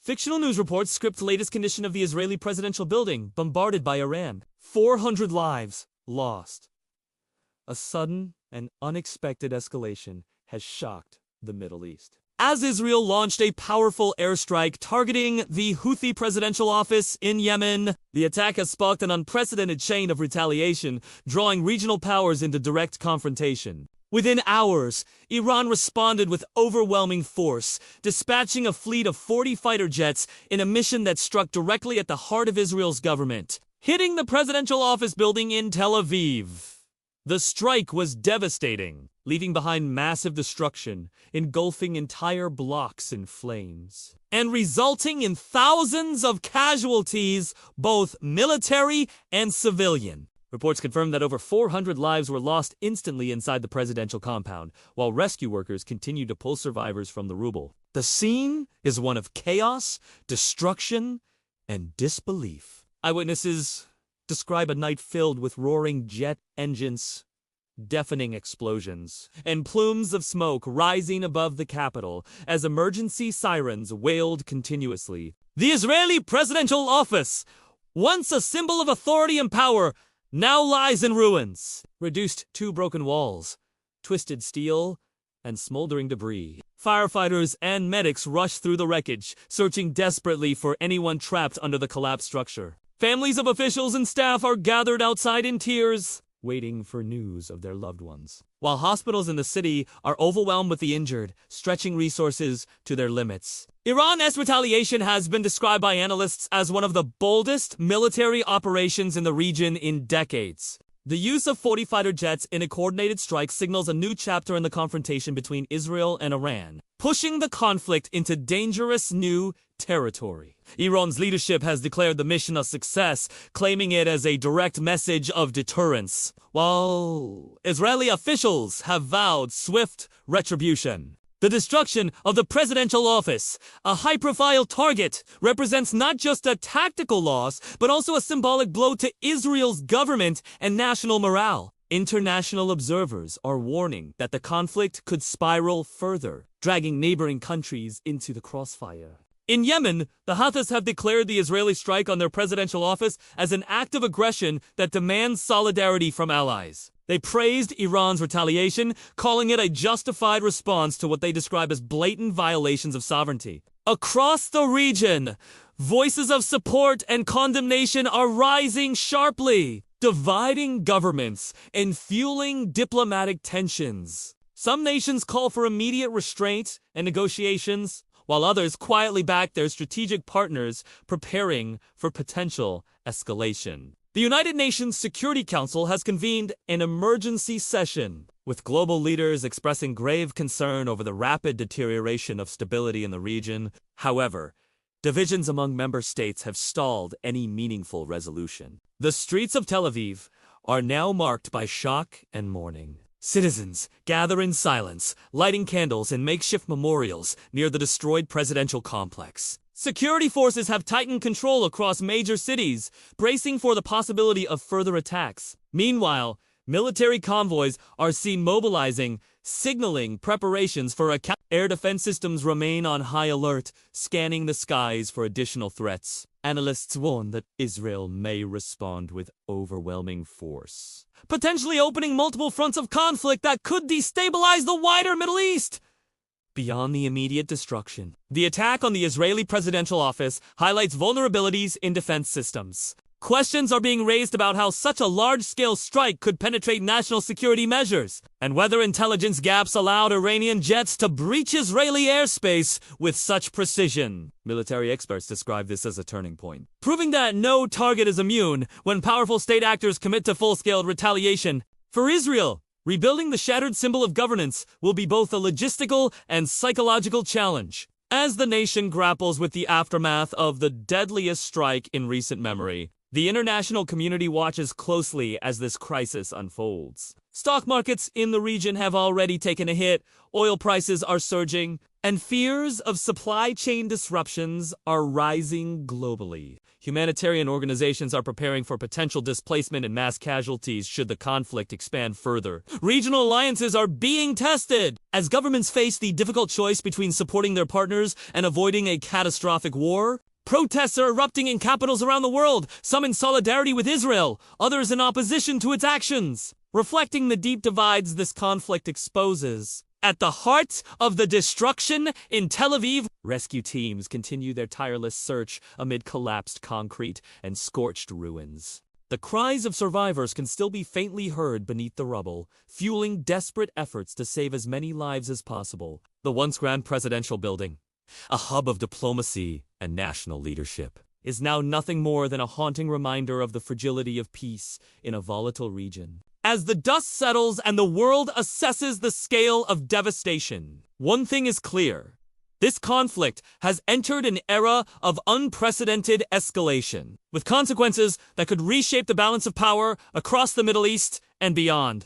Fictional news reports script latest condition of the Israeli presidential building bombarded by Iran. 400 lives lost. A sudden and unexpected escalation has shocked the Middle East, as Israel launched a powerful airstrike targeting the Houthi presidential office in Yemen. The attack has sparked an unprecedented chain of retaliation, drawing regional powers into direct confrontation. Within hours, Iran responded with overwhelming force, dispatching a fleet of 40 fighter jets in a mission that struck directly at the heart of Israel's government, hitting the presidential office building in Tel Aviv. The strike was devastating, leaving behind massive destruction, engulfing entire blocks in flames, and resulting in thousands of casualties, both military and civilian. Reports confirm that over 400 lives were lost instantly inside the presidential compound, while rescue workers continue to pull survivors from the rubble. The scene is one of chaos, destruction, and disbelief. Eyewitnesses describe a night filled with roaring jet engines, deafening explosions, and plumes of smoke rising above the capital as emergency sirens wailed continuously. The Israeli presidential office, once a symbol of authority and power, now lies in ruins, reduced to broken walls, twisted steel, and smoldering debris. Firefighters and medics rush through the wreckage, searching desperately for anyone trapped under the collapsed structure. Families of officials and staff are gathered outside in tears, waiting for news of their loved ones, while hospitals in the city are overwhelmed with the injured, stretching resources to their limits. Iran's retaliation has been described by analysts as one of the boldest military operations in the region in decades. The use of 40 fighter jets in a coordinated strike signals a new chapter in the confrontation between Israel and Iran, pushing the conflict into dangerous new territory. Iran's leadership has declared the mission a success, claiming it as a direct message of deterrence, while Israeli officials have vowed swift retribution. The destruction of the presidential office, a high-profile target, represents not just a tactical loss, but also a symbolic blow to Israel's government and national morale. International observers are warning that the conflict could spiral further, dragging neighboring countries into the crossfire. In Yemen, the Houthis have declared the Israeli strike on their presidential office as an act of aggression that demands solidarity from allies. They praised Iran's retaliation, calling it a justified response to what they describe as blatant violations of sovereignty. Across the region, voices of support and condemnation are rising sharply, dividing governments and fueling diplomatic tensions. Some nations call for immediate restraint and negotiations, while others quietly back their strategic partners, preparing for potential escalation. The United Nations Security Council has convened an emergency session, with global leaders expressing grave concern over the rapid deterioration of stability in the region. However, divisions among member states have stalled any meaningful resolution. The streets of Tel Aviv are now marked by shock and mourning. Citizens gather in silence, lighting candles and makeshift memorials near the destroyed presidential complex. Security forces have tightened control across major cities, bracing for the possibility of further attacks. Meanwhile, military convoys are seen mobilizing, signaling preparations for attack. Air defense systems remain on high alert, scanning the skies for additional threats. Analysts warn that Israel may respond with overwhelming force, potentially opening multiple fronts of conflict that could destabilize the wider Middle East. Beyond the immediate destruction, the attack on the Israeli presidential office highlights vulnerabilities in defense systems. Questions are being raised about how such a large-scale strike could penetrate national security measures, and whether intelligence gaps allowed Iranian jets to breach Israeli airspace with such precision. Military experts describe this as a turning point, proving that no target is immune when powerful state actors commit to full-scale retaliation. For Israel, rebuilding the shattered symbol of governance will be both a logistical and psychological challenge, as the nation grapples with the aftermath of the deadliest strike in recent memory. The international community watches closely as this crisis unfolds. Stock markets in the region have already taken a hit, oil prices are surging, And fears of supply chain disruptions are rising globally. Humanitarian organizations are preparing for potential displacement and mass casualties should the conflict expand further. Regional alliances are being tested as governments face the difficult choice between supporting their partners and avoiding a catastrophic war. Protests are erupting in capitals around the world, some in solidarity with Israel, others in opposition to its actions, reflecting the deep divides this conflict exposes. At the heart of the destruction in Tel Aviv, rescue teams continue their tireless search amid collapsed concrete and scorched ruins. The cries of survivors can still be faintly heard beneath the rubble, fueling desperate efforts to save as many lives as possible. The once grand presidential building, a hub of diplomacy and national leadership, is now nothing more than a haunting reminder of the fragility of peace in a volatile region. As the dust settles and the world assesses the scale of devastation, one thing is clear. This conflict has entered an era of unprecedented escalation, with consequences that could reshape the balance of power across the Middle East and beyond.